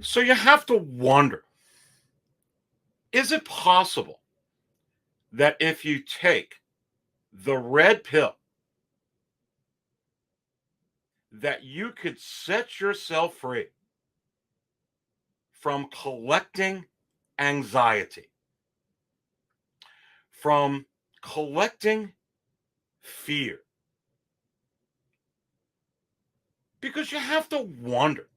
So you have to wonder, is it possible that if you take the red pill, that you could set yourself free from collecting anxiety, from collecting fear? Because you have to wonder,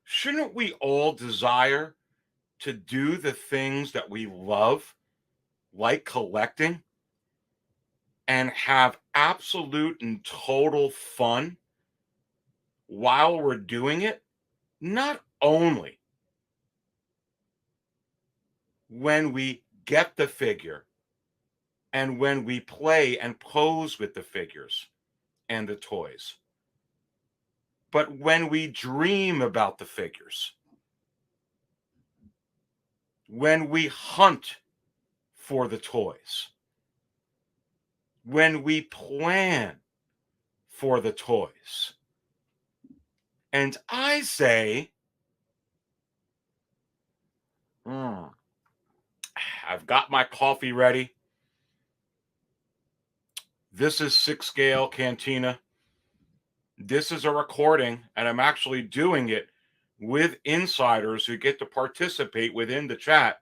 shouldn't we all desire to do the things that we love, like collecting, and have absolute and total fun while we're doing it? Not only when we get the figure and when we play and pose with the figures and the toys, but when we dream about the figures, when we hunt for the toys, when we plan for the toys. And I say, I've got my coffee ready. This is 6 Scale Cantina. This is a recording, and I'm actually doing it with insiders who get to participate within the chat.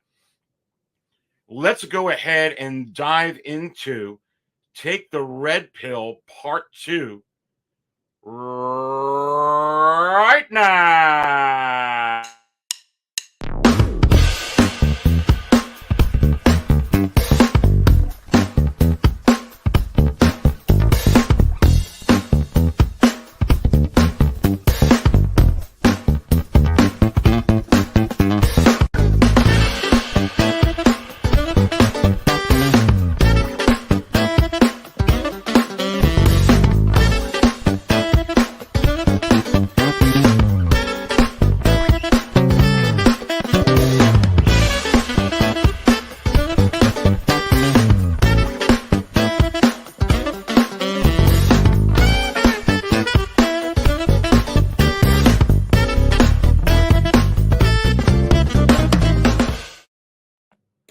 Let's go ahead and dive into Take the Red Pill Part 2 right now.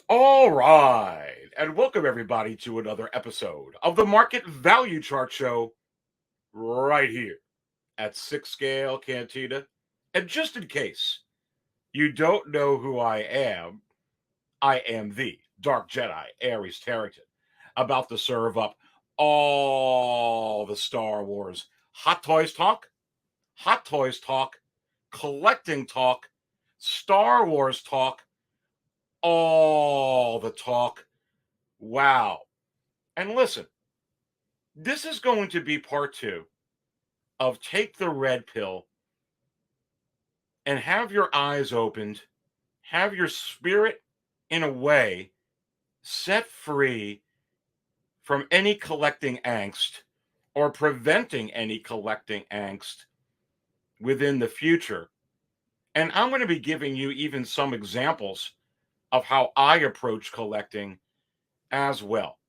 All right, and welcome everybody to another episode of the Market Value Chart Show right here at 6 Scale Cantina. And just in case you don't know who I am the Dark Jedi, Aries Tarrington, about to serve up all the Star Wars hot toys talk, collecting talk, Star Wars talk, all the talk. Wow. And listen, this is going to be part 2 of Take the Red Pill and have your eyes opened, have your spirit, in a way, set free from any collecting angst or preventing any collecting angst within the future. And I'm going to be giving you even some examples of how I approach collecting as well.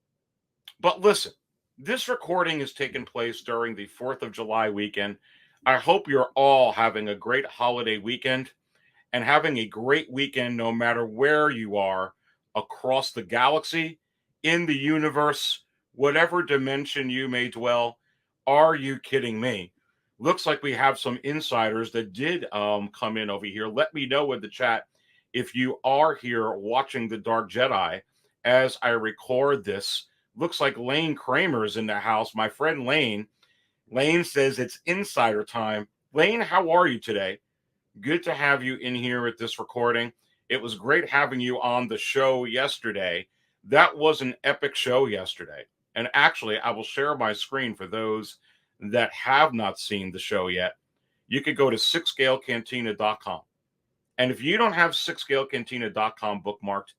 But listen, this recording is taking place during the 4th of July weekend. I hope you're all having a great holiday weekend and having a great weekend no matter where you are across the galaxy, in the universe, whatever dimension you may dwell. Are you kidding me? Looks like we have some insiders that did come in over here. Let me know in the chat if you are here watching the Dark Jedi as I record this. Looks like Lane Kramer's in the house. My friend Lane. Lane says it's insider time. Lane, how are you today? Good to have you in here at this recording. It was great having you on the show yesterday. That was an epic show yesterday. And actually, I will share my screen for those that have not seen the show yet. You could go to 6scalecantina.com. And if you don't have 6scalecantina.com bookmarked,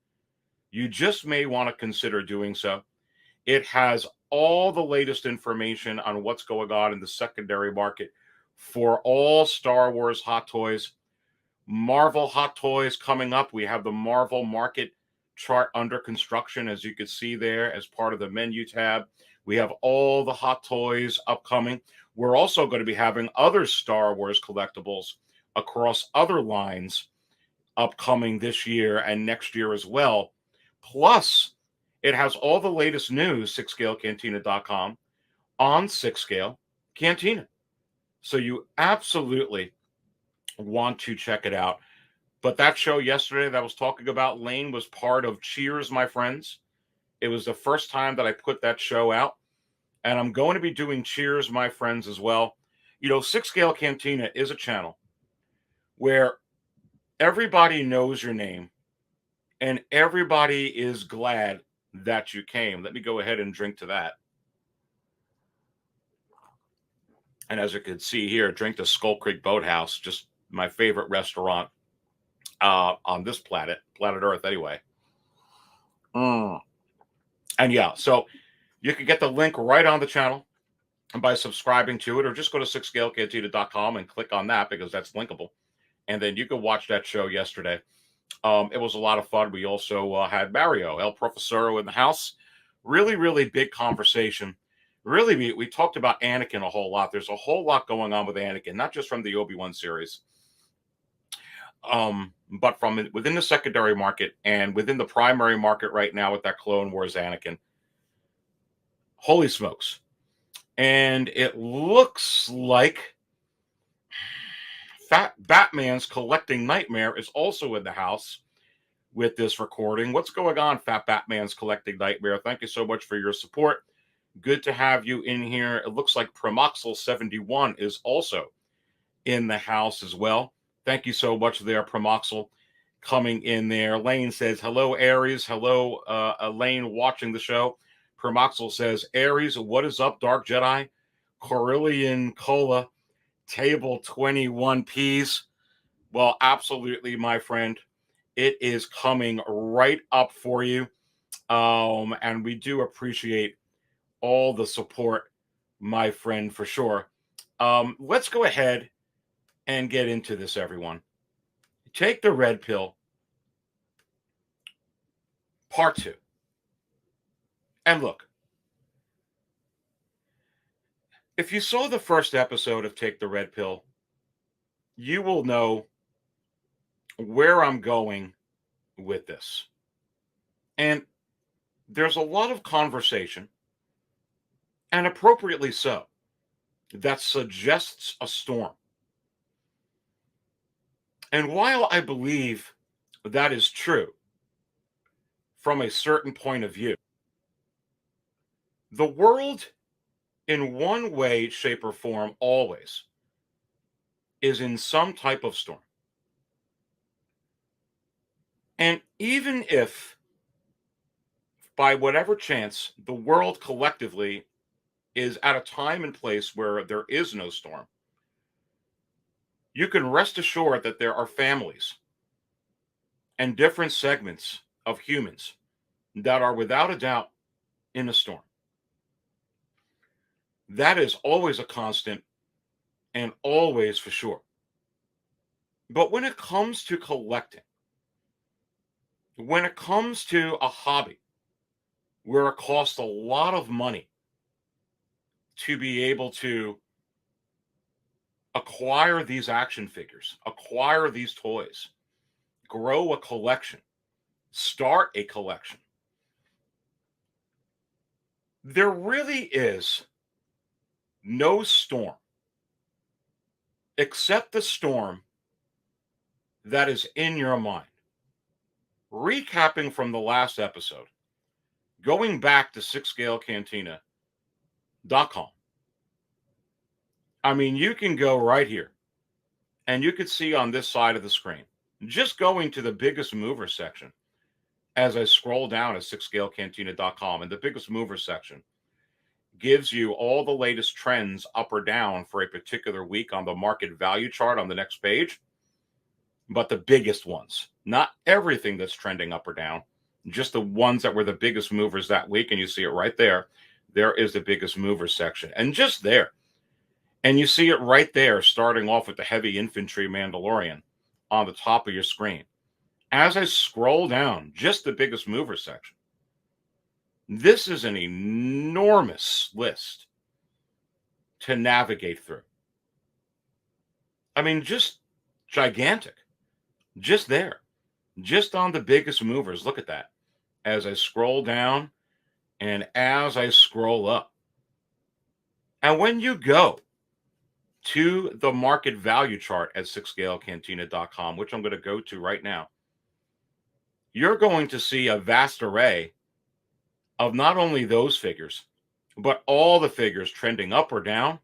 you just may want to consider doing so. It has all the latest information on what's going on in the secondary market for all Star Wars hot toys. Marvel hot toys coming up. We have the Marvel market chart under construction, as you can see there, as part of the menu tab. We have all the hot toys upcoming. We're also going to be having other Star Wars collectibles across other lines upcoming this year and next year as well. Plus, it has all the latest news, 6scalecantina.com, on 6scale Cantina. So you absolutely want to check it out. But that show yesterday that I was talking about, Lane, was part of Cheers, My Friends. It was the first time that I put that show out. And I'm going to be doing Cheers, My Friends as well. You know, 6scale Cantina is a channel where everybody knows your name and everybody is glad that you came. Let me go ahead and drink to that. And as you can see here, drink the Skull Creek Boathouse, just my favorite restaurant on this planet Earth anyway. And yeah, so you can get the link right on the channel by subscribing to it, or just go to 6scalecantina.com and click on that because that's linkable. And then you can watch that show yesterday. It was a lot of fun. We also had Mario, El Profesoro in the house. Really, really big conversation. Really, we talked about Anakin a whole lot. There's a whole lot going on with Anakin, not just from the Obi-Wan series, but from within the secondary market and within the primary market right now with that Clone Wars Anakin. Holy smokes. And it looks like Fat Batman's Collecting Nightmare is also in the house with this recording. What's going on, Fat Batman's Collecting Nightmare? Thank you so much for your support. Good to have you in here. It looks like Promoxel71 is also in the house as well. Thank you so much there, Promoxel, coming in there. Lane says, hello, Aries. Hello, Lane, watching the show. Promoxel says, Aries, what is up, Dark Jedi? Corillian Cola, table 21 Ps. Well, absolutely, my friend. It is coming right up for you. And we do appreciate all the support, my friend, for sure. Let's go ahead and get into this, everyone. Take the red pill, part 2. And look, if you saw the first episode of Take the Red Pill, you will know where I'm going with this. And there's a lot of conversation, and appropriately so, that suggests a storm. And while I believe that is true from a certain point of view, the world, in one way, shape, or form, always is in some type of storm. And even if, by whatever chance, the world collectively is at a time and place where there is no storm, you can rest assured that there are families and different segments of humans that are without a doubt in a storm. That is always a constant and always for sure. But when it comes to collecting, when it comes to a hobby where it costs a lot of money to be able to acquire these action figures, acquire these toys, grow a collection, start a collection, there really is no storm except the storm that is in your mind. Recapping from the last episode, going back to 6scalecantina.com. I mean, you can go right here and you can see on this side of the screen, just going to the biggest mover section as I scroll down at 6scalecantina.com, and the biggest mover section gives you all the latest trends up or down for a particular week on the market value chart on the next page. But the biggest ones, not everything that's trending up or down, just the ones that were the biggest movers that week. And you see it right there. There is the biggest movers section. And just there. And you see it right there, starting off with the heavy infantry Mandalorian on the top of your screen. As I scroll down, just the biggest mover section, This is an enormous list to navigate through. I mean, just gigantic. Just there. Just on the biggest movers. Look at that. As I scroll down and as I scroll up. And when you go to the market value chart at sixscalecantina.com, which I'm going to go to right now, you're going to see a vast array of not only those figures, but all the figures trending up or down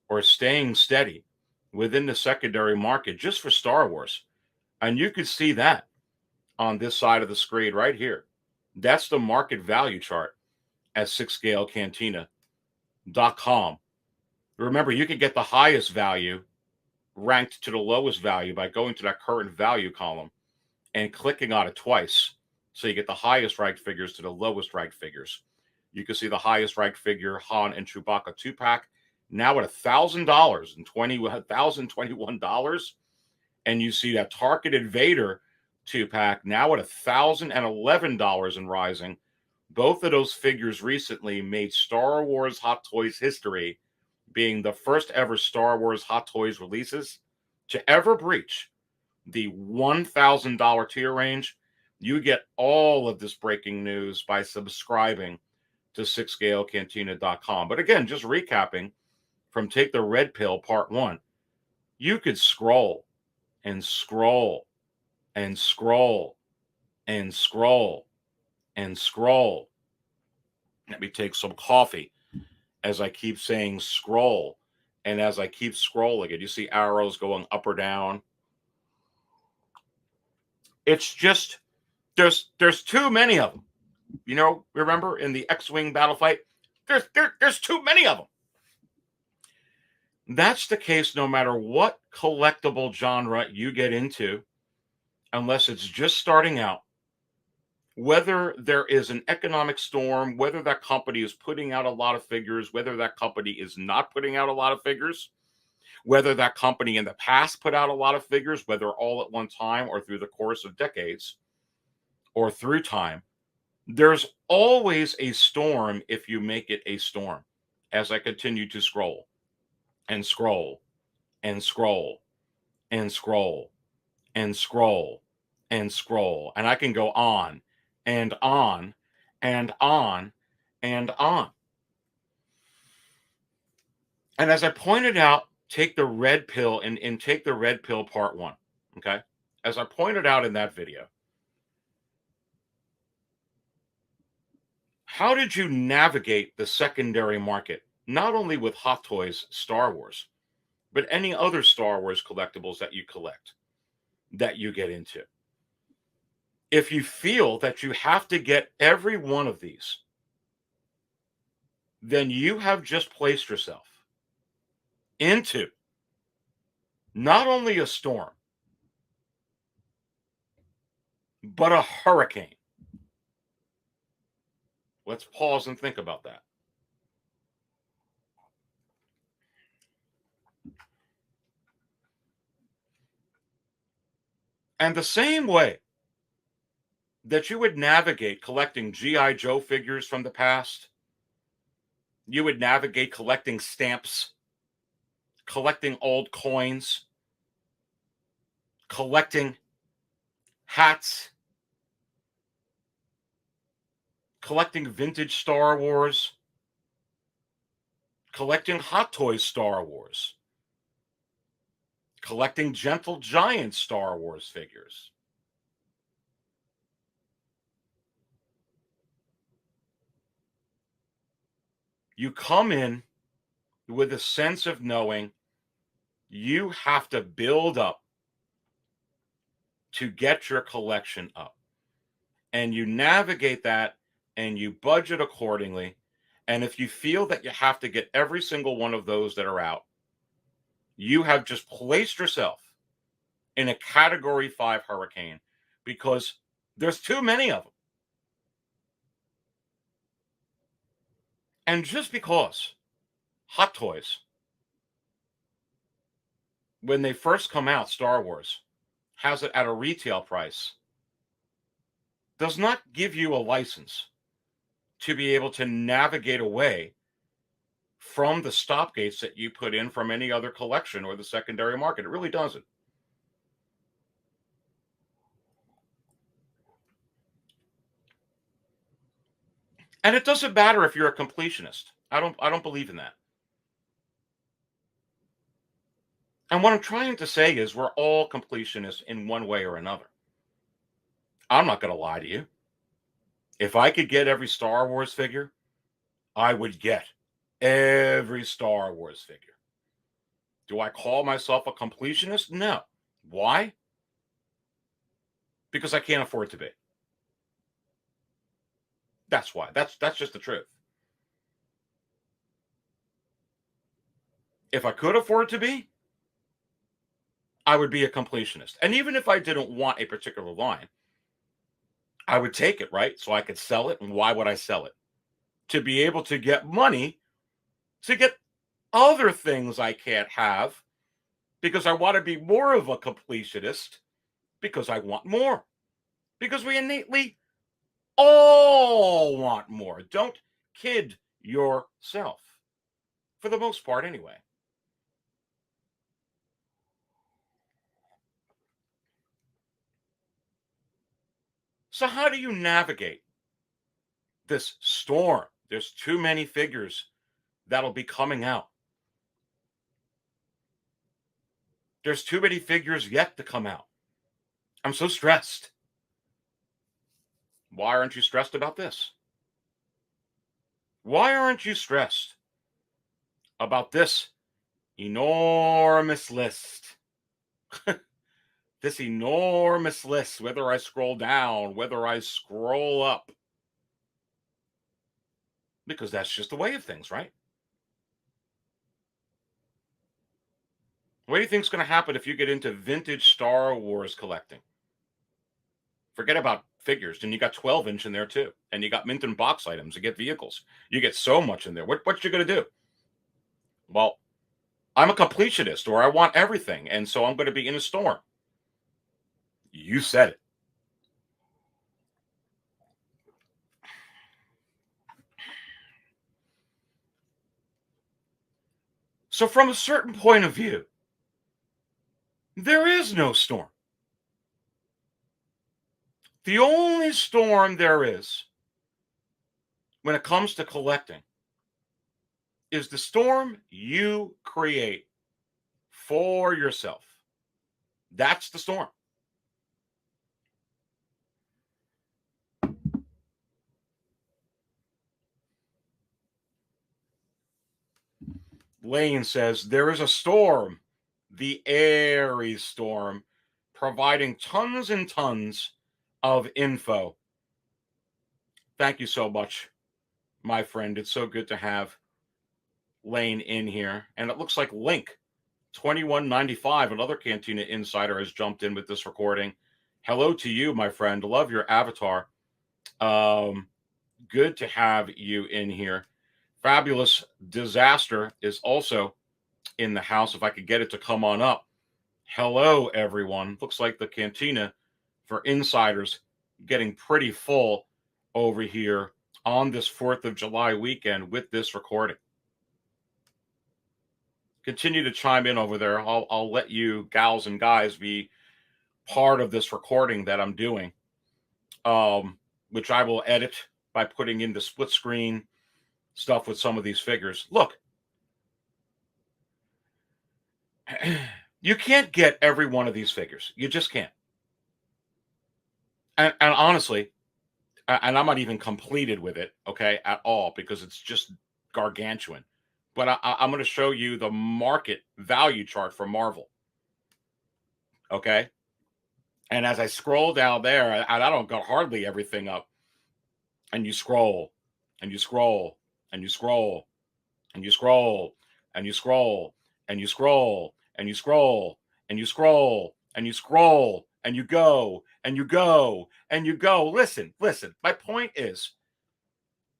or staying steady within the secondary market just for Star Wars. And you could see that on this side of the screen right here. That's the market value chart at sixscalecantina.com. Remember, you can get the highest value ranked to the lowest value by going to that current value column and clicking on it twice. So you get the highest ranked figures to the lowest ranked figures. You can see the highest ranked figure, Han and Chewbacca 2-pack, now at $1,000 and $1,021. And you see that Targeted Vader 2-pack now at $1,011 and rising. Both of those figures recently made Star Wars Hot Toys history, being the first ever Star Wars Hot Toys releases to ever breach the $1,000 tier range. You get all of this breaking news by subscribing to sixscalecantina.com. But again, just recapping from Take the Red Pill Part 1, you could scroll and scroll and scroll and scroll and scroll. Let me take some coffee as I keep saying scroll. And as I keep scrolling, and you see arrows going up or down. It's just, there's too many of them. You know, remember in the X-Wing battle fight? There's too many of them. That's the case no matter what collectible genre you get into, unless it's just starting out. Whether there is an economic storm, whether that company is putting out a lot of figures, whether that company is not putting out a lot of figures, whether that company in the past put out a lot of figures, whether all at one time or through the course of decades or through time, there's always a storm if you make it a storm. As I continue to scroll and scroll and scroll and scroll and scroll and scroll, and I can go on and on and on and on. And as I pointed out, take the red pill and take the red pill part 1. Okay. As I pointed out in that video, how did you navigate the secondary market, not only with Hot Toys Star Wars, but any other Star Wars collectibles that you collect, that you get into? If you feel that you have to get every one of these, then you have just placed yourself into not only a storm, but a hurricane. Let's pause and think about that. And the same way that you would navigate collecting G.I. Joe figures from the past, you would navigate collecting stamps, collecting old coins, collecting hats, collecting vintage Star Wars, collecting Hot Toys Star Wars, collecting Gentle Giant Star Wars figures. You come in with a sense of knowing you have to build up to get your collection up. And you navigate that and you budget accordingly. And if you feel that you have to get every single one of those that are out, you have just placed yourself in a category 5 hurricane because there's too many of them. And just because Hot Toys, when they first come out, Star Wars has it at a retail price, does not give you a license to be able to navigate away from the stop gates that you put in from any other collection or the secondary market. It really doesn't. And it doesn't matter if you're a completionist. I don't believe in that. And what I'm trying to say is we're all completionists in one way or another. I'm not going to lie to you. If I could get every Star Wars figure, I would get every Star Wars figure. Do I call myself a completionist? No. Why? Because I can't afford to be. That's why. That's just the truth. If I could afford to be, I would be a completionist. And even if I didn't want a particular line, I would take it, right? So I could sell it. And why would I sell it? To be able to get money to get other things I can't have because I want to be more of a completionist because I want more. Because we innately all want more. Don't kid yourself. For the most part, anyway. So, how do you navigate this storm? There's too many figures that'll be coming out. There's too many figures yet to come out. I'm so stressed. Why aren't you stressed about this? Why aren't you stressed about this enormous list? This enormous list, whether I scroll down, whether I scroll up. Because that's just the way of things, right? What do you think is going to happen if you get into vintage Star Wars collecting? Forget about figures, and you got 12-inch in there too, and you got mint and box items. You get vehicles. You get so much in there. What you going to do? Well, I'm a completionist, or I want everything, and so I'm going to be in a storm. You said it. So, from a certain point of view, there is no storm. The only storm there is when it comes to collecting is the storm you create for yourself. That's the storm. Lane says there is a storm, the Aries storm, providing tons and tons of info. Thank you so much, my friend. It's so good to have Lane in here. And it looks like Link 2195, another Cantina insider, has jumped in with this recording. Hello to you, my friend. Love your avatar. Good to have you in here. Fabulous Disaster is also in the house. If I could get it to come on up. Hello, everyone. Looks like the Cantina for insiders getting pretty full over here on this 4th of July weekend with this recording. Continue to chime in over there. I'll let you gals and guys be part of this recording that I'm doing, which I will edit by putting in the split screen stuff with some of these figures. Look, you can't get every one of these figures. You just can't. And honestly, and I'm not even completed with it, okay, at all, because it's just gargantuan. But I'm going to show you the market value chart for Marvel. Okay. And as I scroll down there, and I don't got hardly everything up, and you scroll, and you scroll, and you scroll, and you scroll, and you scroll, and you scroll, and you scroll, and you scroll, and you scroll, and you go, and you go, and you go. Listen. My point is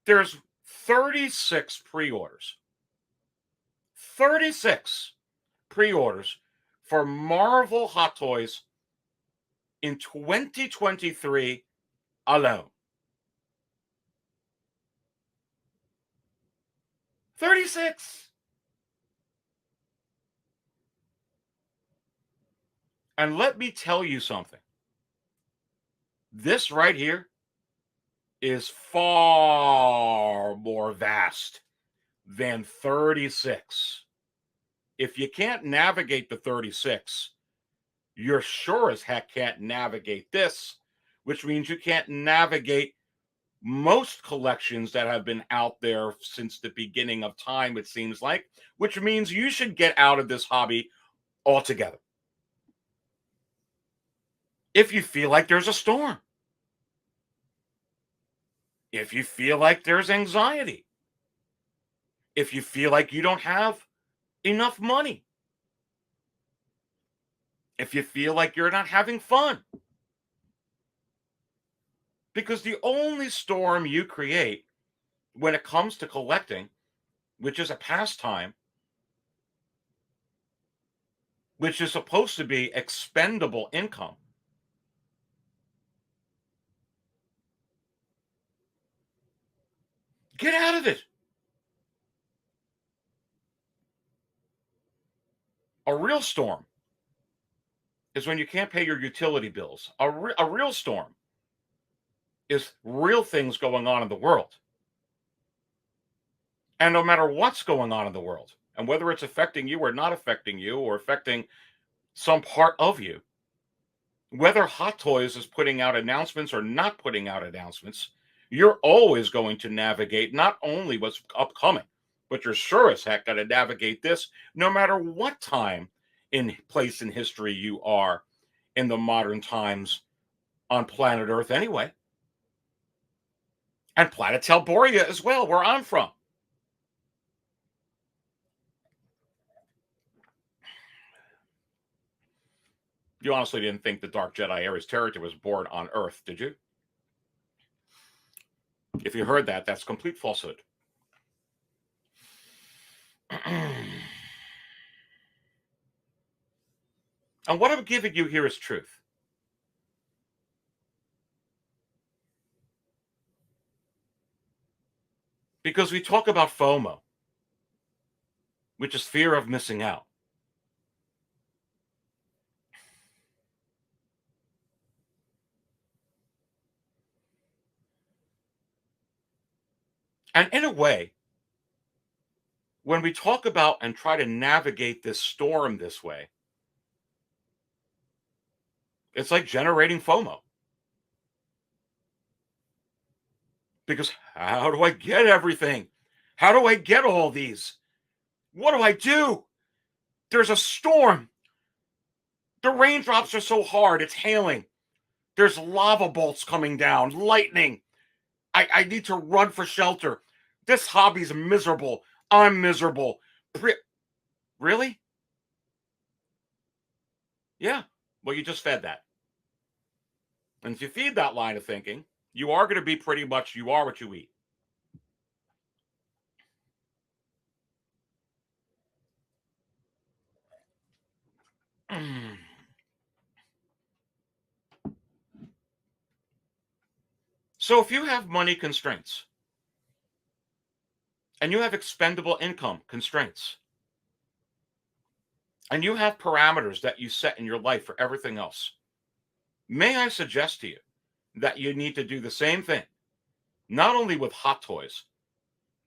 there's 36 pre-orders. 36 pre-orders for Marvel Hot Toys in 2023 alone. 36. And let me tell you something. This right here is far more vast than 36. If you can't navigate the 36, you're sure as heck can't navigate this, which means you can't navigate most collections that have been out there since the beginning of time, it seems like, which means you should get out of this hobby altogether. If you feel like there's a storm, if you feel like there's anxiety, if you feel like you don't have enough money, if you feel like you're not having fun, because the only storm you create when it comes to collecting, which is a pastime, which is supposed to be expendable income, get out of it. A real storm is when you can't pay your utility bills. A real storm is real things going on in the world. And no matter what's going on in the world, and whether it's affecting you or not affecting you or affecting some part of you, whether Hot Toys is putting out announcements or not putting out announcements, you're always going to navigate not only what's upcoming, but you're sure as heck got to navigate this no matter what time in place in history you are in the modern times on planet Earth anyway. And planet Telboria as well, where I'm from. You honestly didn't think the Dark Jedi Ares Territor was born on Earth, did you? If you heard that, that's complete falsehood. And what I'm giving you here is truth. Because we talk about FOMO, which is fear of missing out. And in a way, when we talk about and try to navigate this storm this way, it's like generating FOMO. Because how do I get everything? How do I get all these? What do I do? There's a storm. The raindrops are so hard, it's hailing. There's lava bolts coming down, lightning. I need to run for shelter. This hobby's miserable. I'm miserable. Really? Yeah. Well, you just fed that. And if you feed that line of thinking, you are going to be pretty much, you are what you eat. So if you have money constraints and you have expendable income constraints and you have parameters that you set in your life for everything else, may I suggest to you that you need to do the same thing, not only with Hot Toys,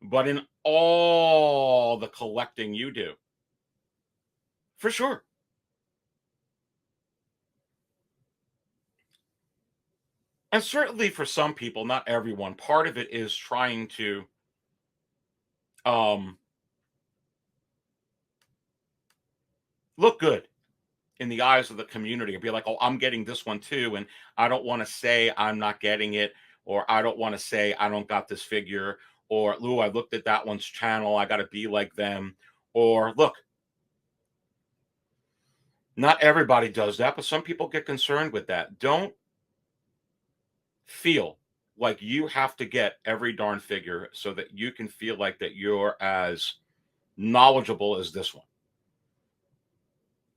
but in all the collecting you do. For sure. And certainly for some people, not everyone, part of it is trying to um, look good in the eyes of the community and be like, oh, I'm getting this one too. And I don't want to say I'm not getting it, or I don't want to say I don't got this figure, or Lou, I looked at that one's channel. I got to be like them. Or look, not everybody does that, but some people get concerned with that. Don't feel like you have to get every darn figure so that you can feel like that you're as knowledgeable as this one,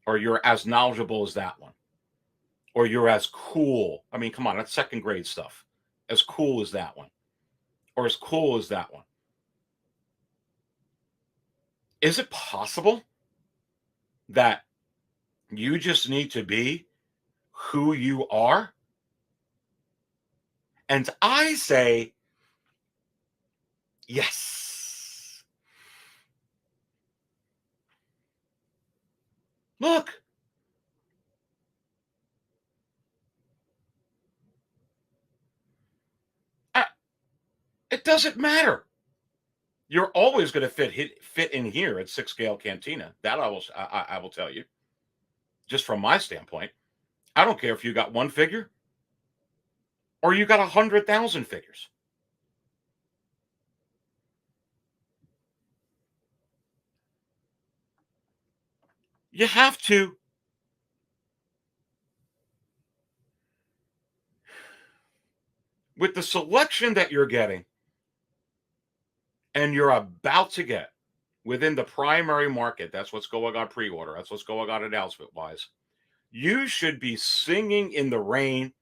or you're as knowledgeable as that one, or you're as cool. I mean, come on, that's second grade stuff. As cool as that one, or as cool as that one. Is it possible that you just need to be who you are? And I say, yes. Look, I, it doesn't matter. You're always going to fit in here at Six Scale Cantina. That I will tell you, just from my standpoint. I don't care if you got one figure or you got 100,000 figures. You have to, with the selection that you're getting and you're about to get within the primary market. That's what's going on pre-order. That's what's going on announcement wise. You should be singing in the rain.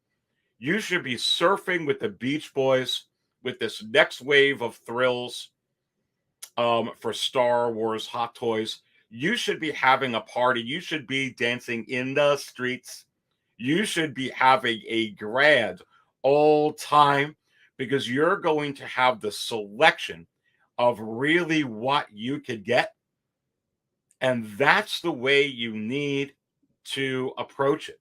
You should be surfing with the Beach Boys with this next wave of thrills for Star Wars Hot Toys. You should be having a party. You should be dancing in the streets. You should be having a grand old time because you're going to have the selection of really what you could get. And that's the way you need to approach it.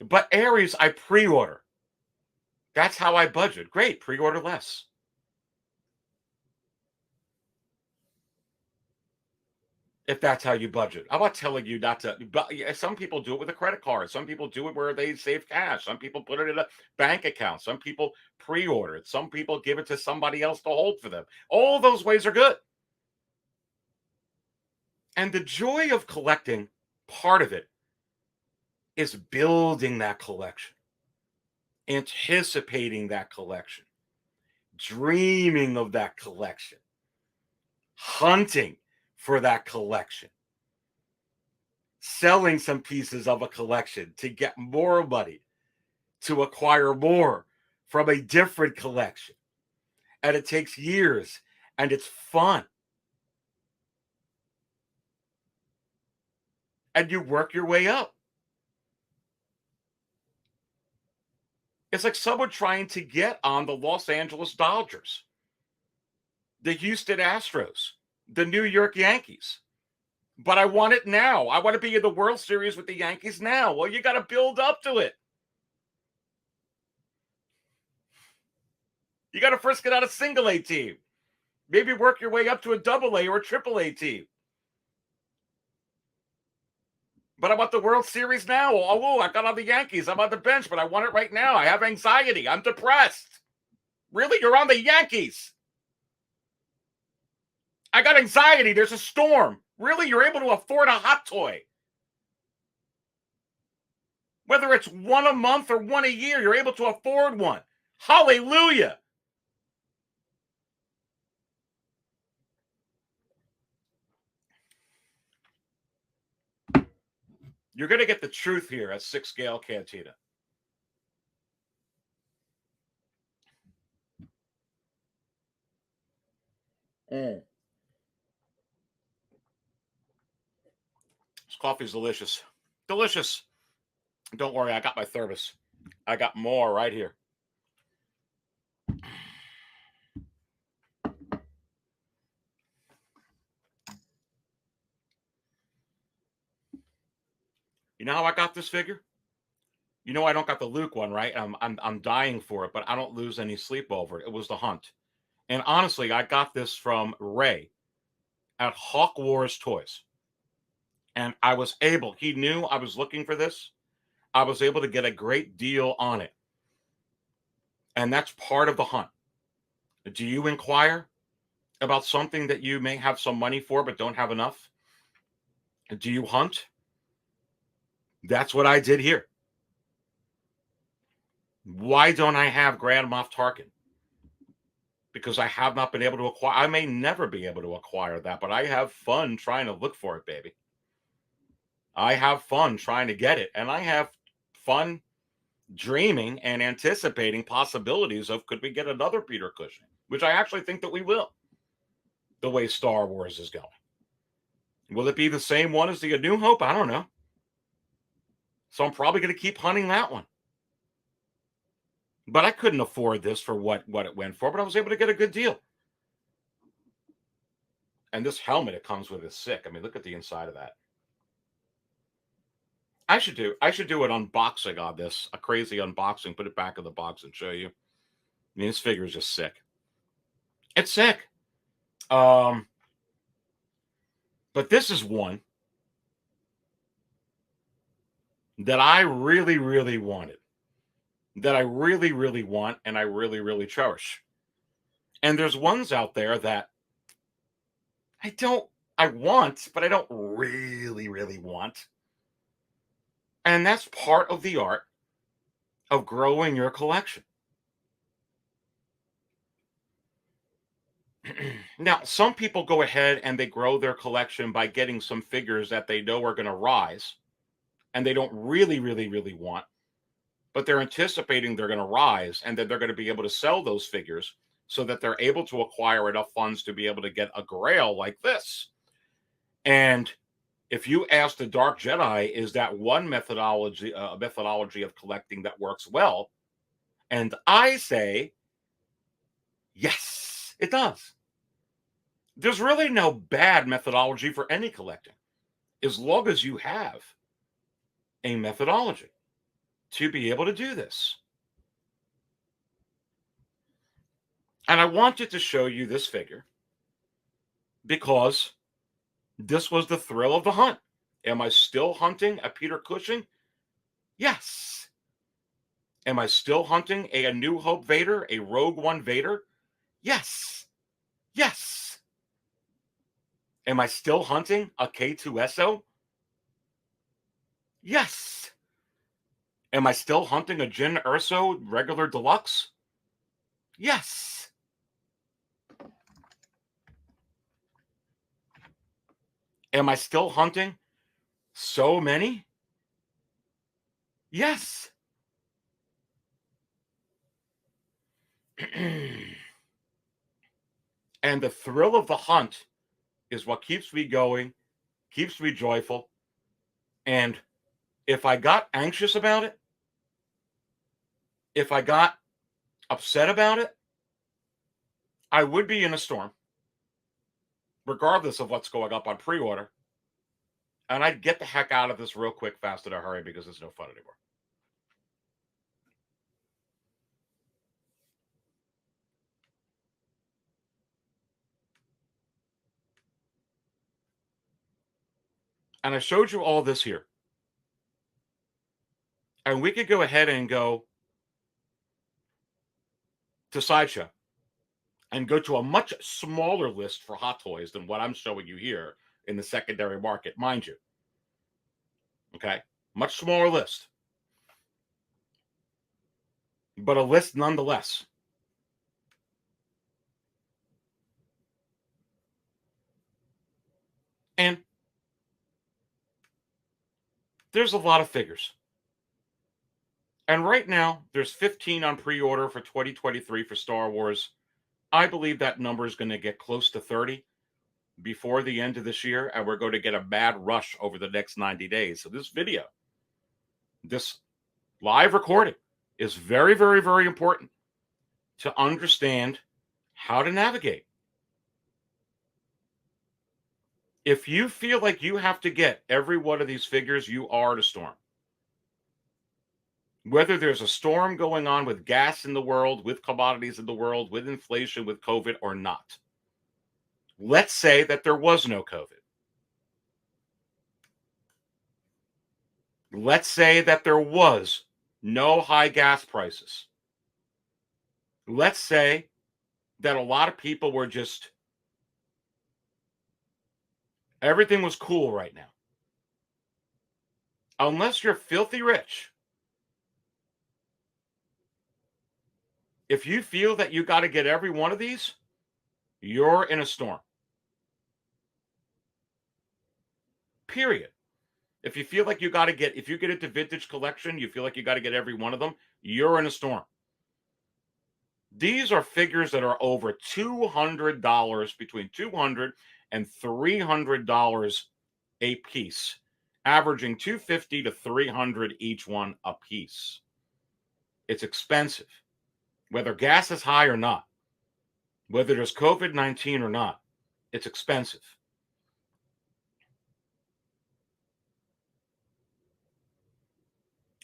But Aries, I pre order. That's how I budget. Great, pre order less. If that's how you budget. I'm not telling you not to, but some people do it with a credit card. Some people do it where they save cash. Some people put it in a bank account. Some people pre order it. Some people give it to somebody else to hold for them. All those ways are good. And the joy of collecting, part of it is building that collection, anticipating that collection, dreaming of that collection, hunting for that collection, selling some pieces of a collection to get more money, to acquire more from a different collection. And it takes years and it's fun. And you work your way up. It's like someone trying to get on the Los Angeles Dodgers, the Houston Astros, the New York Yankees. But I want it now. I want to be in the World Series with the Yankees now. Well, you got to build up to it. You got to first get out a single A team. Maybe work your way up to a double A or a triple A team. But I want the World Series now. Oh, I got on the Yankees. I'm on the bench, but I want it right now. I have anxiety. I'm depressed. Really? You're on the Yankees. I got anxiety. There's a storm. Really? You're able to afford a hot toy. Whether it's one a month or one a year, you're able to afford one. Hallelujah. You're going to get the truth here at Six Scale Cantina. This coffee's delicious. Delicious. Don't worry, I got my thermos. I got more right here. You know how I got this figure? You know I don't got the Luke one, right? I'm dying for it, but I don't lose any sleep over it. It was the hunt. And honestly, I got this from Ray at Hawk Wars Toys. And I was able, he knew I was looking for this. I was able to get a great deal on it. And that's part of the hunt. Do you inquire about something that you may have some money for but don't have enough? Do you hunt? That's what I did here. Why don't I have Grand Moff Tarkin? Because I have not been able to acquire. I may never be able to acquire that, but I have fun trying to look for it, baby. I have fun trying to get it, and I have fun dreaming and anticipating possibilities of could we get another Peter Cushing? which I actually think that we will, the way Star Wars is going. Will it be the same one as the A New Hope? I don't know. So I'm probably going to keep hunting that one. But I couldn't afford this for what it went for, but I was able to get a good deal. And this helmet it comes with is sick. I mean, look at the inside of that. I should do an unboxing on this, a crazy unboxing, put it back in the box and show you. I mean, this figure is just sick. It's sick. But this is one that I really, really wanted, that I really, really want, and I really, really cherish. And there's ones out there that I want, but I don't really, really want. And that's part of the art of growing your collection. Now, some people go ahead and they grow their collection by getting some figures that they know are going to rise and they don't really, really, really want, but they're anticipating they're going to rise and that they're going to be able to sell those figures so that they're able to acquire enough funds to be able to get a grail like this. And if you ask the Dark Jedi, is that one methodology of collecting that works well? And I say, yes, it does. There's really no bad methodology for any collecting, as long as you have a methodology to be able to do this. And I wanted to show you this figure because this was the thrill of the hunt. Am I still hunting a Peter Cushing? Yes. Am I still hunting a New Hope Vader, a Rogue One Vader? Yes. Yes. Am I still hunting a K2SO? Yes. Am I still hunting a Jyn Erso regular deluxe? Yes. Am I still hunting so many? Yes. And the thrill of the hunt is what keeps me going, keeps me joyful. And if I got anxious about it, if I got upset about it, I would be in a storm, regardless of what's going up on pre-order. And I'd get the heck out of this real quick, fast, in a hurry because it's no fun anymore. And I showed you all this here. And we could go ahead and go to Sideshow and go to a much smaller list for Hot Toys than what I'm showing you here in the secondary market, mind you. Okay? Much smaller list. But a list nonetheless. And there's a lot of figures. And right now, there's 15 on pre-order for 2023 for Star Wars. I believe that number is going to get close to 30 before the end of this year, and we're going to get a mad rush over the next 90 days. So this video, this live recording, is very, very, very important to understand how to navigate. If you feel like you have to get every one of these figures, you are in a storm. Whether there's a storm going on with gas in the world, with commodities in the world, with inflation, with COVID or not. Let's say that there was no COVID. Let's say that there was no high gas prices. Let's say that a lot of people were just, everything was cool right now. Unless you're filthy rich, if you feel that you got to get every one of these, you're in a storm. Period. If you feel like you got to get, if you get into vintage collection, you feel like you got to get every one of them, you're in a storm. These are figures that are over $200, between $200 and $300 a piece, averaging $250 to $300 each one a piece. It's expensive, whether gas is high or not, whether there's COVID-19 or not. It's expensive.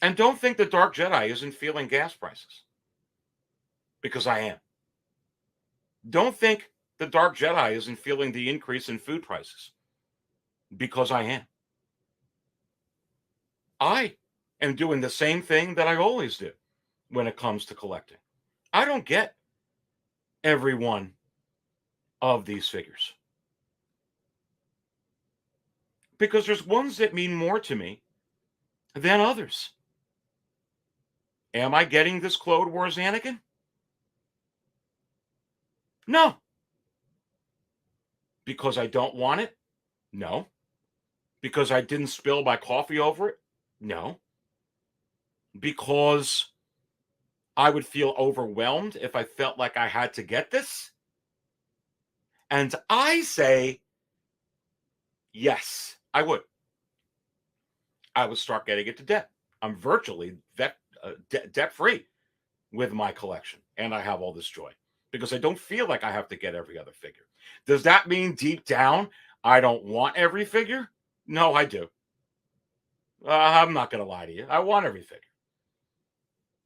And don't think the Dark Jedi isn't feeling gas prices, because I am. Don't think the Dark Jedi isn't feeling the increase in food prices, because I am. I am doing the same thing that I always do when it comes to collecting. I don't get every one of these figures because there's ones that mean more to me than others. Am I getting this Clone Wars Anakin? No. Because I don't want it? No. Because I didn't spill my coffee over it? No. Because I would feel overwhelmed if I felt like I had to get this? And I say, yes, I would. I would start getting into debt. I'm virtually debt free with my collection, and I have all this joy because I don't feel like I have to get every other figure. Does that mean deep down I don't want every figure? No, I do. I'm not going to lie to you. I want every figure.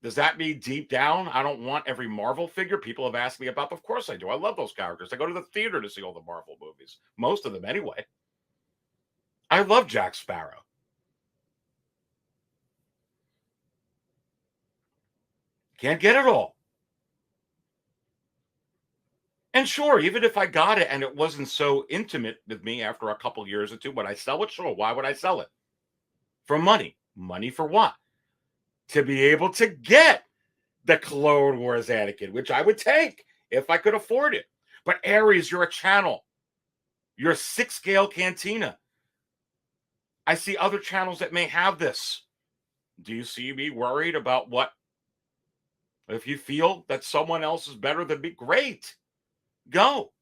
Does that mean deep down I don't want every Marvel figure? People have asked me about. Of course I do. I love those characters. I go to the theater to see all the Marvel movies, most of them anyway. I love Jack Sparrow. Can't get it all. And sure, even if I got it and it wasn't so intimate with me after a couple years or two, would I sell it? Sure. Why would I sell it? For money. Money for what? To be able to get the Clone Wars Anakin, which I would take if I could afford it. But Aries, you're a channel. You're a 6-scale Cantina. I see other channels that may have this. Do you see me worried about what? If you feel that someone else is better than me, great. Go.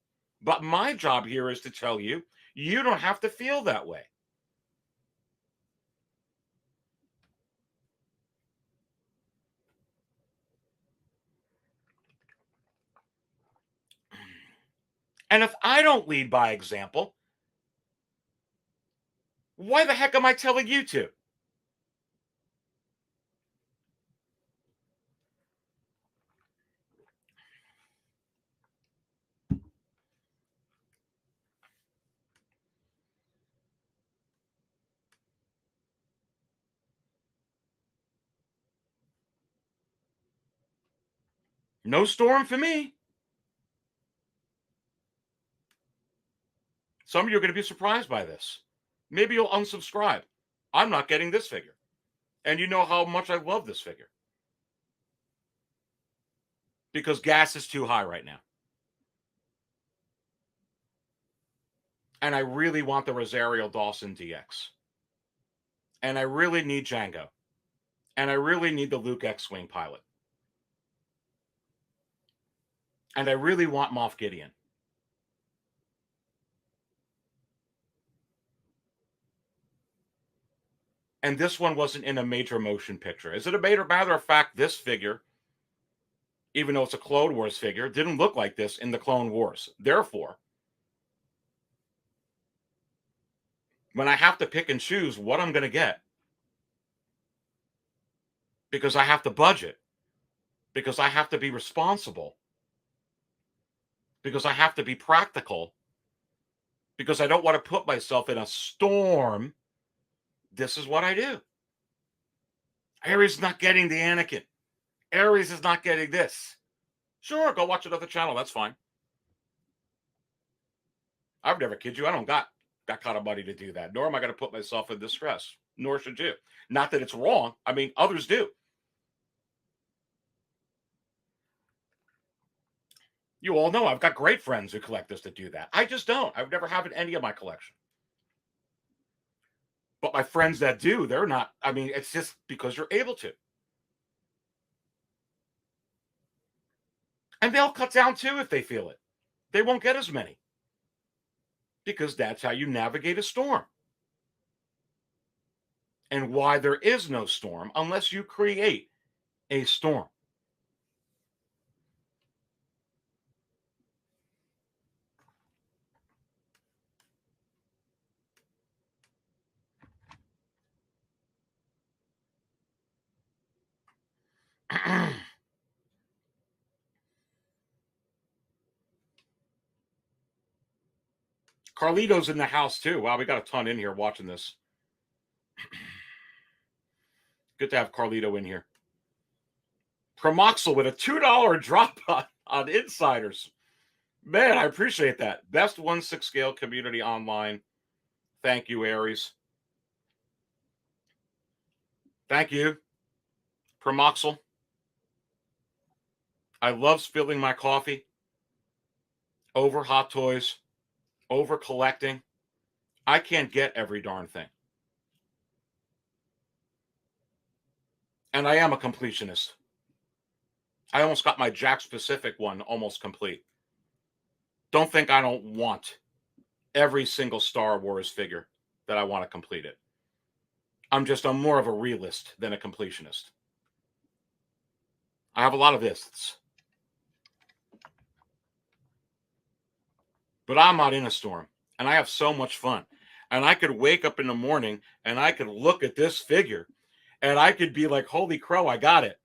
But my job here is to tell you, you don't have to feel that way. And if I don't lead by example, why the heck am I telling you to? No storm for me. Some of you are going to be surprised by this. Maybe you'll unsubscribe. I'm not getting this figure. And you know how much I love this figure. Because gas is too high right now. And I really want the Rosario Dawson DX. And I really need Django. And I really need the Luke X-Wing pilot. And I really want Moff Gideon. And this one wasn't in a major motion picture. As a matter of fact, this figure, even though it's a Clone Wars figure, didn't look like this in the Clone Wars. Therefore, when I have to pick and choose what I'm going to get, because I have to budget, because I have to be responsible, because I have to be practical, because I don't want to put myself in a storm, this is what I do. Aries is not getting the Anakin. Aries is not getting this. Sure, go watch another channel. That's fine. I would never kid you. I don't got kind of money to do that. Nor am I going to put myself in distress. Nor should you. Not that it's wrong. I mean, others do. You all know I've got great friends who collect this that do that. I just don't. I've never had any of my collection. But my friends that do, they're not. I mean, it's just because you're able to. And they'll cut down too if they feel it. They won't get as many because that's how you navigate a storm. And why there is no storm unless you create a storm. Carlito's in the house too. Wow, we got a ton in here watching this. Good to have Carlito in here. Promoxel with a $2 drop on Insiders. Man, I appreciate that. Best 1/6 scale community online. Thank you, Aries. Thank you, Promoxel. I love spilling my coffee over Hot Toys, over collecting. I can't get every darn thing. And I am a completionist. I almost got my Jack Pacific one almost complete. Don't think I don't want every single Star Wars figure that I want to complete it. I'm more of a realist than a completionist. I have a lot of lists. But I'm not in a storm. And I have so much fun. And I could wake up in the morning and I could look at this figure and I could be like, holy crow, I got it.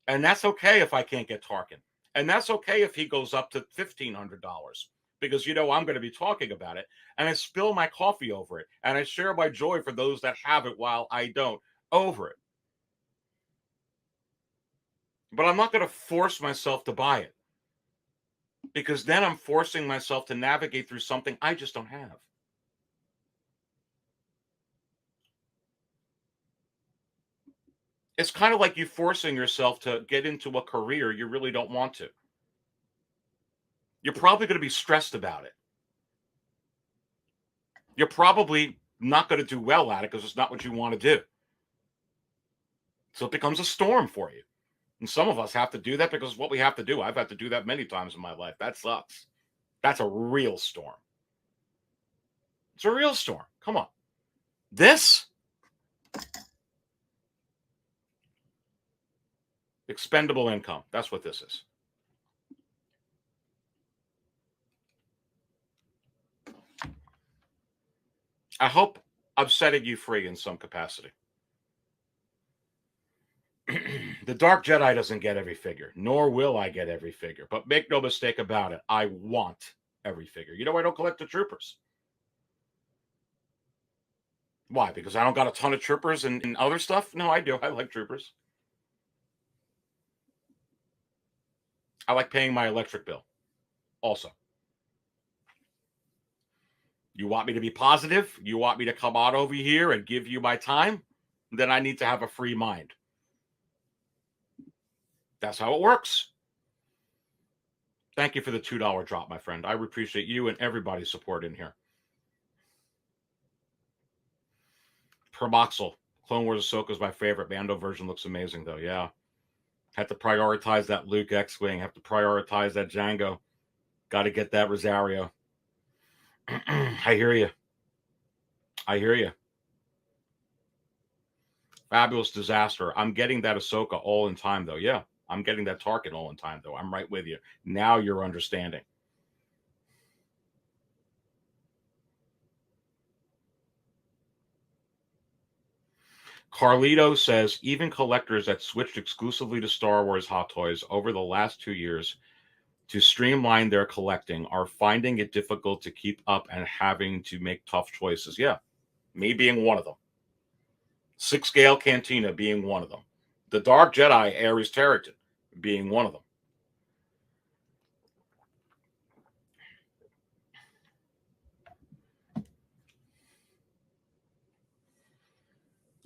And that's okay if I can't get Tarkin. And that's okay if he goes up to $1,500 because, I'm going to be talking about it. And I spill my coffee over it. And I share my joy for those that have it while I don't over it. But I'm not going to force myself to buy it because then I'm forcing myself to navigate through something I just don't have. It's kind of like you forcing yourself to get into a career you really don't want to. You're probably going to be stressed about it. You're probably not going to do well at it because it's not what you want to do. So it becomes a storm for you. And some of us have to do that because it's what we have to do. I've had to do that many times in my life. That sucks. That's a real storm. It's a real storm. Come on. This expendable income. That's what this is. I hope I'm setting you free in some capacity. The Dark Jedi doesn't get every figure, nor will I get every figure. But make no mistake about it, I want every figure. I don't collect the troopers. Why? Because I don't got a ton of troopers and other stuff? No, I do. I like troopers. I like paying my electric bill also. You want me to be positive? You want me to come on over here and give you my time? Then I need to have a free mind. That's how it works. Thank you for the $2 drop, my friend. I appreciate you and everybody's support in here. Promoxel. Clone Wars Ahsoka is my favorite. Mando version looks amazing, though. Yeah. Have to prioritize that Luke X-Wing. Have to prioritize that Django. Got to get that Rosario. I hear you. I hear you. Fabulous Disaster. I'm getting that Ahsoka all in time, though. Yeah. I'm getting that Tarkin all in time, though. I'm right with you. Now you're understanding. Carlito says, even collectors that switched exclusively to Star Wars Hot Toys over the last 2 years to streamline their collecting are finding it difficult to keep up and having to make tough choices. Yeah, me being one of them. 6 scale Cantina being one of them. The Dark Jedi Ares Territon being one of them.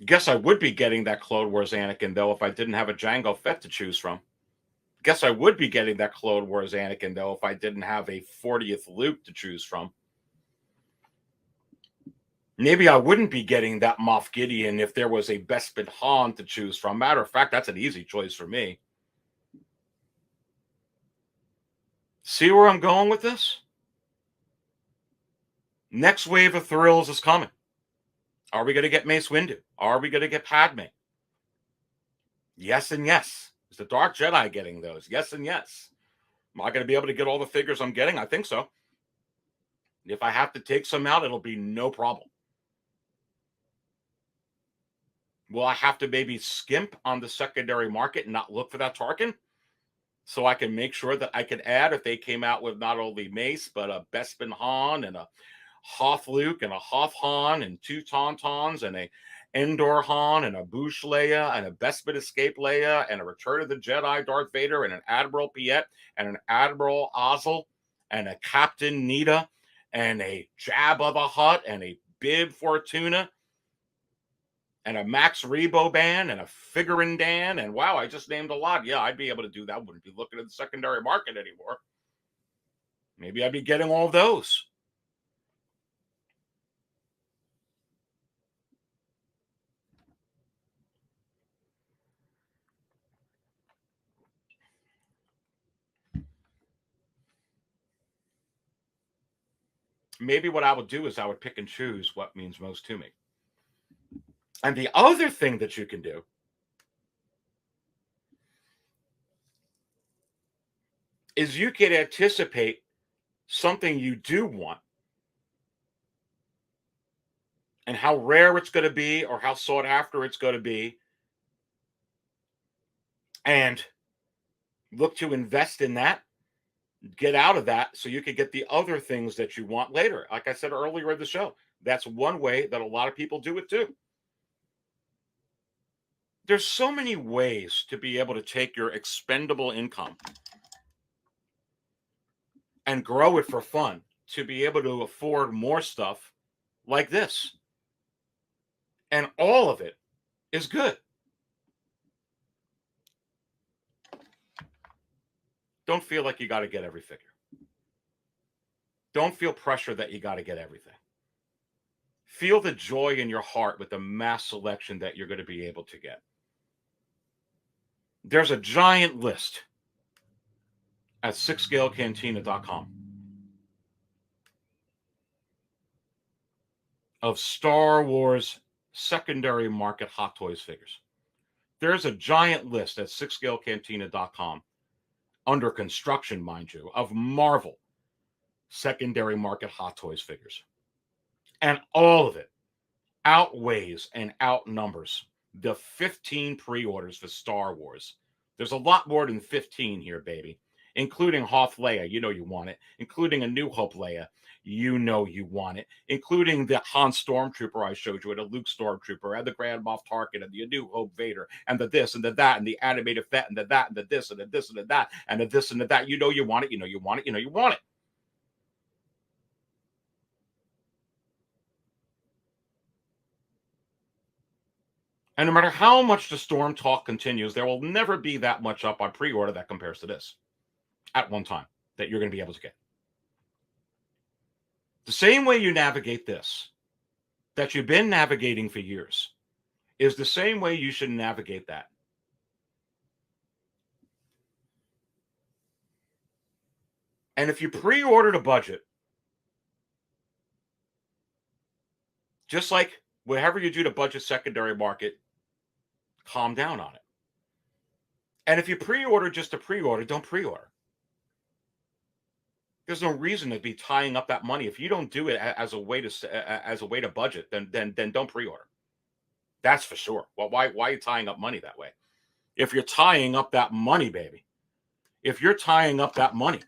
Guess I would be getting that Clone Wars Anakin, though, if I didn't have a Jango Fett to choose from. Guess I would be getting that Clone Wars Anakin, though, if I didn't have a 40th Luke to choose from. Maybe I wouldn't be getting that Moff Gideon if there was a Bespin Han to choose from. Matter of fact, that's an easy choice for me. See where I'm going with this? Next wave of thrills is coming. Are we going to get Mace Windu? Are we going to get Padme? Yes and yes. Is the Dark Jedi getting those? Yes and yes. Am I going to be able to get all the figures I'm getting? I think so. If I have to take some out, it'll be no problem. Will I have to maybe skimp on the secondary market and not look for that Tarkin? So I can make sure that I can add if they came out with not only Mace, but a Bespin Han and a Hoth Luke and a Hoth Han and two Tauntauns and a Endor Han and a Bouche Leia and a Bespin Escape Leia and a Return of the Jedi Darth Vader and an Admiral Piet and an Admiral Ozzel and a Captain Nita and a Jabba the Hutt and a Bib Fortuna and a Max Rebo band and a Figurin Dan. And wow, I just named a lot. Yeah, I'd be able to do that. Wouldn't be looking at the secondary market anymore. Maybe I'd be getting all of those. Maybe what I would do is I would pick and choose what means most to me. And the other thing that you can do is you can anticipate something you do want and how rare it's going to be or how sought after it's going to be, and look to invest in that, get out of that so you can get the other things that you want later. Like I said earlier in the show, that's one way that a lot of people do it too. There's so many ways to be able to take your expendable income and grow it for fun to be able to afford more stuff like this. And all of it is good. Don't feel like you got to get every figure. Don't feel pressure that you got to get everything. Feel the joy in your heart with the mass selection that you're going to be able to get. There's a giant list at sixscalecantina.com of Star Wars secondary market Hot Toys figures. There's a giant list at sixscalecantina.com under construction, mind you, of Marvel secondary market Hot Toys figures. And all of it outweighs and outnumbers the 15 pre-orders for Star Wars. There's a lot more than 15 here, baby, including Hoth Leia, you know you want it, including a New Hope Leia, you know you want it, including the Han Stormtrooper I showed you, and a Luke Stormtrooper, and the Grand Moff Tarkin, and the New Hope Vader, and the this, and the that, and the animated Fett, and the that, and the this, and the this, and the that, and the this, and the that. You know you want it, you know you want it, you know you want it. And no matter how much the storm talk continues, there will never be that much up on pre-order that compares to this at one time that you're going to be able to get. The same way you navigate this, that you've been navigating for years, is the same way you should navigate that. And if you pre-ordered a budget, just like whatever you do to budget secondary market, calm down on it. And if you pre-order just to pre-order, don't pre-order. There's no reason to be tying up that money. If you don't do it as a way to budget, then don't pre-order. That's for sure. Well, why are you tying up money that way? If you're tying up that money, baby, if you're tying up that money,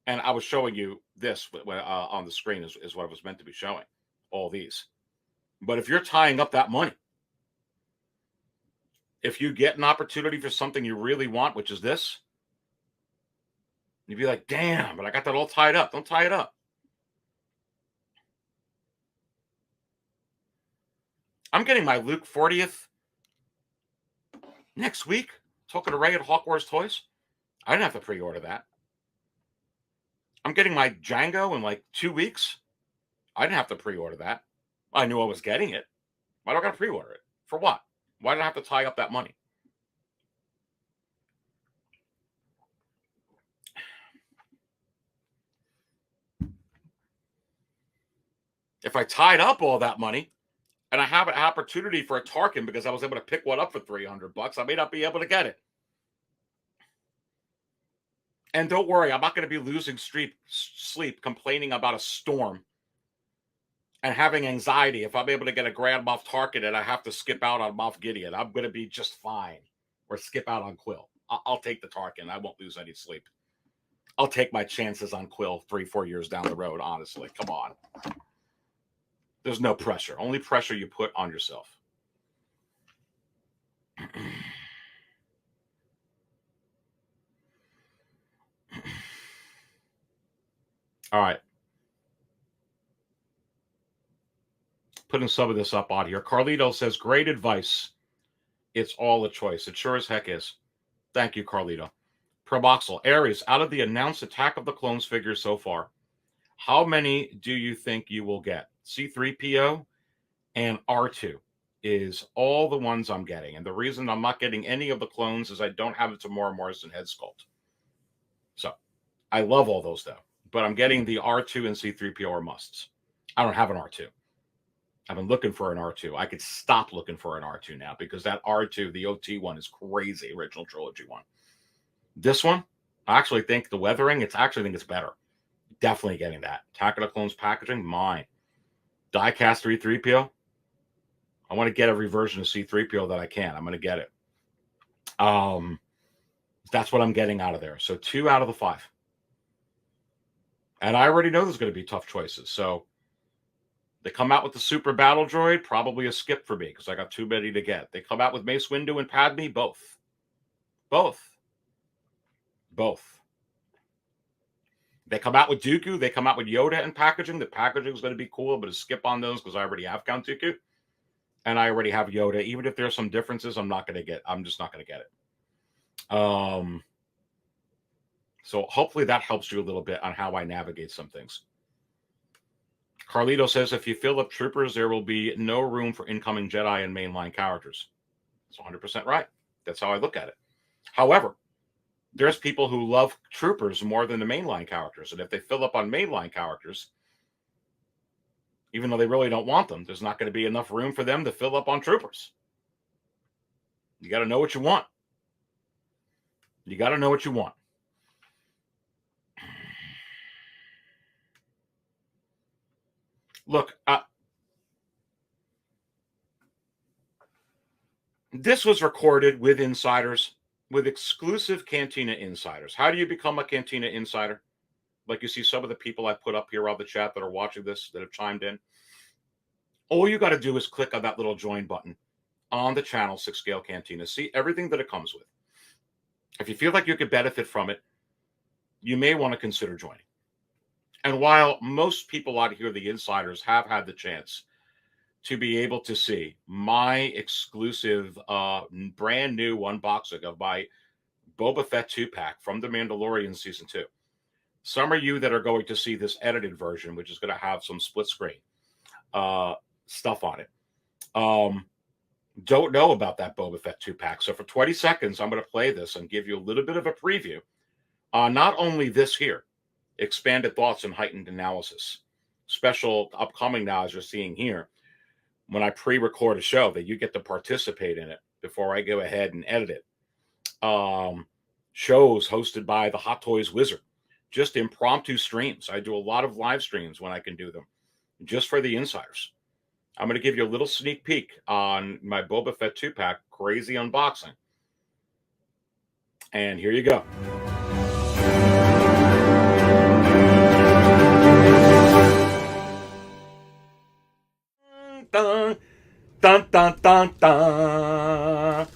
and I was showing you this on the screen is what I was meant to be showing, all these. But if you're tying up that money, if you get an opportunity for something you really want, which is this, you'd be like, damn, but I got that all tied up. Don't tie it up. I'm getting my Luke 40th next week. Talking to Ray at Hawkwar's Toys. I didn't have to pre-order that. I'm getting my Django in like 2 weeks. I didn't have to pre-order that. I knew I was getting it. Why do I got to pre-order it? For what? Why did I have to tie up that money? If I tied up all that money and I have an opportunity for a Tarkin because I was able to pick one up for $300, I may not be able to get it. And don't worry, I'm not going to be losing sleep complaining about a storm and having anxiety if I'm able to get a Grand Moff Tarkin and I have to skip out on Moff Gideon. I'm going to be just fine. Or skip out on Quill. I'll take the Tarkin. I won't lose any sleep. I'll take my chances on Quill 3-4 years down the road, honestly. Come on. There's no pressure. Only pressure you put on yourself. All right. Putting some of this up on here. Carlito says, great advice. It's all a choice. It sure as heck is. Thank you, Carlito. Proboxel. Aries, out of the announced Attack of the Clones figures so far, how many do you think you will get? C-3PO and R2 is all the ones I'm getting. And the reason I'm not getting any of the clones is I don't have a Tamora Morrison head sculpt. So I love all those, though. But I'm getting the R2 and C-3PO are musts. I don't have an R2. I've been looking for an R2. I could stop looking for an R2 now because that R2, the OT one, is crazy. Original trilogy one. This one, I actually think the weathering, I think it's better. Definitely getting that. Attack of the Clones packaging, mine. Diecast 3PO. I want to get every version of C-3PO that I can. I'm going to get it. That's what I'm getting out of there. So 2 out of the 5. And I already know there's going to be tough choices. So they come out with the Super Battle Droid, probably a skip for me because I got too many to get. They come out with Mace Windu and Padme, both. They come out with Dooku. They come out with Yoda and packaging. The packaging is going to be cool, but a skip on those because I already have Count Dooku. And I already have Yoda. Even if there's some differences, I'm just not going to get it. So hopefully that helps you a little bit on how I navigate some things. Carlito says, if you fill up troopers, there will be no room for incoming Jedi and mainline characters. It's 100% right. That's how I look at it. However, there's people who love troopers more than the mainline characters. And if they fill up on mainline characters, even though they really don't want them, there's not going to be enough room for them to fill up on troopers. You got to know what you want. Look, this was recorded with insiders, with exclusive Cantina insiders. How do you become a Cantina insider? Like you see some of the people I put up here on the chat that are watching this, that have chimed in. All you got to do is click on that little join button on the channel, 6 Scale Cantina. See everything that it comes with. If you feel like you could benefit from it, you may want to consider joining. And while most people out here, the insiders, have had the chance to be able to see my exclusive brand new unboxing of my Boba Fett 2-pack from The Mandalorian Season 2. Some of you that are going to see this edited version, which is going to have some split screen stuff on it, don't know about that Boba Fett 2-pack. So for 20 seconds, I'm going to play this and give you a little bit of a preview on not only this here, expanded thoughts and heightened analysis, special upcoming now, as you're seeing here, when I pre-record a show that you get to participate in it before I go ahead and edit it. Shows hosted by the Hot Toys Wizard, just impromptu streams. I do a lot of live streams when I can do them, just for the insiders. I'm going to give you a little sneak peek on my Boba Fett 2-pack crazy unboxing. And here you go. Dun, dun, dun, dun, dun.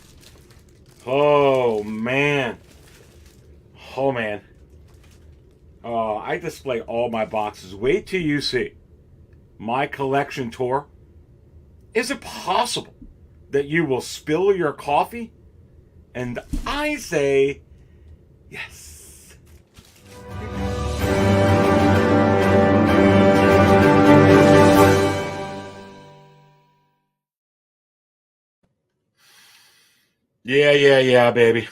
Oh, man. Oh, I display all my boxes. Wait till you see my collection tour. Is it possible that you will spill your coffee? And I say yes. Yeah, baby.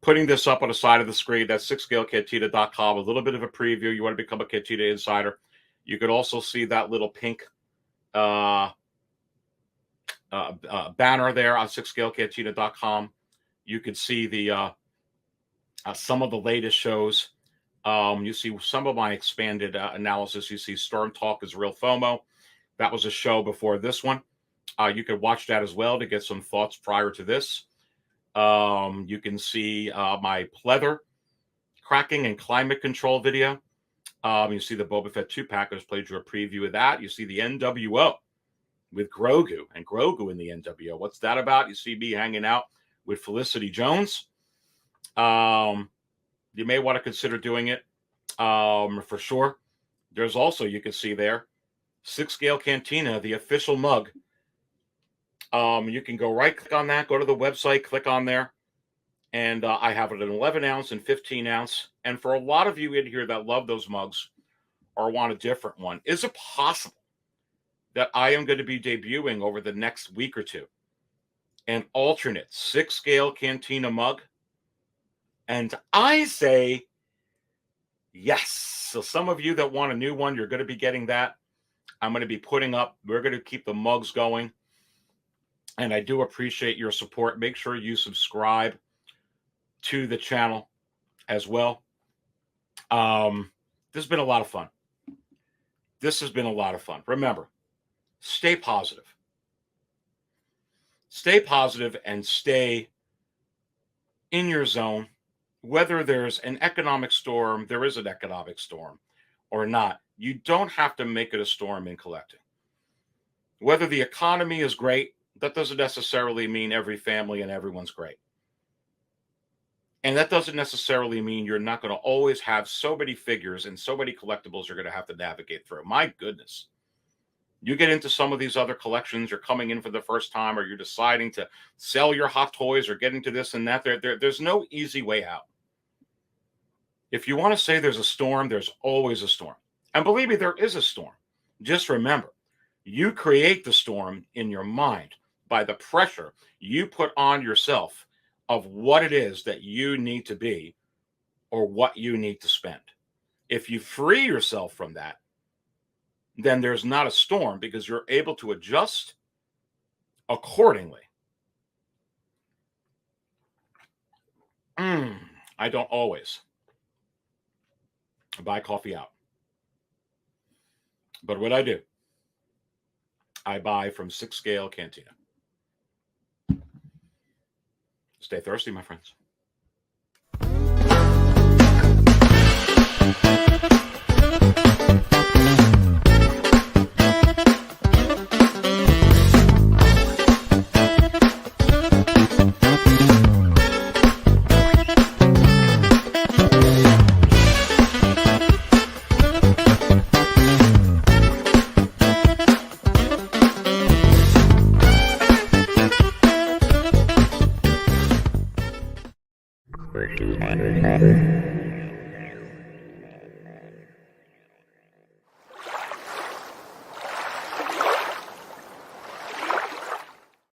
putting this up on the side of the screen. That's sixscalecantina.com. A little bit of a preview. You want to become a Cantina insider. You could also see that little pink banner there on sixscalecantina.com. You could see the some of the latest shows. You see some of my expanded analysis. You see Storm Talk is Real FOMO. That was a show before this one. You could watch that as well to get some thoughts prior to this. You can see my pleather cracking and climate control video. You see the Boba Fett 2-pack. I just played you a preview of that. You see the NWO with Grogu and Grogu in the NWO. What's that about? You see me hanging out with Felicity Jones. You may want to consider doing it for sure. There's also, you can see there, Six Scale Cantina, the official mug. You can go right click on that, go to the website, click on there. And I have it in 11 ounce and 15 ounce. And for a lot of you in here that love those mugs or want a different one, is it possible that I am going to be debuting over the next week or two an alternate 6 Scale Cantina mug? And I say yes. So some of you that want a new one, you're going to be getting that. I'm going to be putting up, we're going to keep the mugs going. And I do appreciate your support. Make sure you subscribe to the channel as well. This has been a lot of fun. This has been a lot of fun. Remember, stay positive. Stay positive and stay in your zone. Whether there's an economic storm, there is an economic storm or not, you don't have to make it a storm in collecting. Whether the economy is great, that doesn't necessarily mean every family and everyone's great. And that doesn't necessarily mean you're not going to always have so many figures and so many collectibles you're going to have to navigate through. My goodness. You get into some of these other collections, you're coming in for the first time, or you're deciding to sell your hot toys or get into this and that. There's no easy way out. If you want to say there's a storm, there's always a storm. And believe me, there is a storm. Just remember, you create the storm in your mind by the pressure you put on yourself of what it is that you need to be or what you need to spend. If you free yourself from that, then there's not a storm because you're able to adjust accordingly. I don't always buy coffee out. But what I do, I buy from 6 Scale Cantina. Stay thirsty, my friends. Thank you.